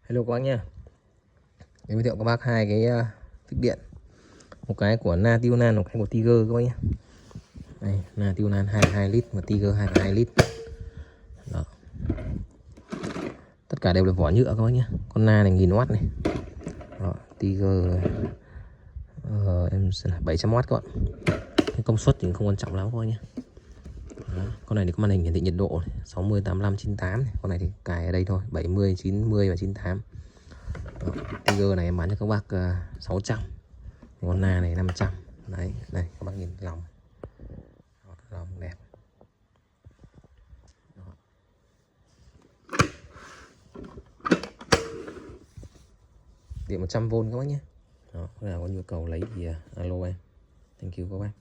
Hello các bác nhé. Giới thiệu các bác hai cái phích điện, một cái của Natiunan, một cái của Tiger các bác nhé. Đây, Natiunan 22 lít và Tiger 22 lít. Đó. Tất cả đều là vỏ nhựa các bác nhé. Con Na này 1000W này. Đó, Tiger em 700W các bạn. Cái công suất thì không quan trọng lắm các bác nhé. Đó. Con này thì có màn hình hiển thị nhiệt độ này, 60, 85, 98 này. Con này thì cài ở đây thôi, 70, 90 và 98. Đó. Tiger này em bán cho các bác 600. Con Na này 500. Đấy, đây các bác nhìn lòng. Đó, lòng đẹp. Đó. Điện 100V các bác nhé. Đó, nếu nào có nhu cầu lấy thì alo em. Thank you các bác.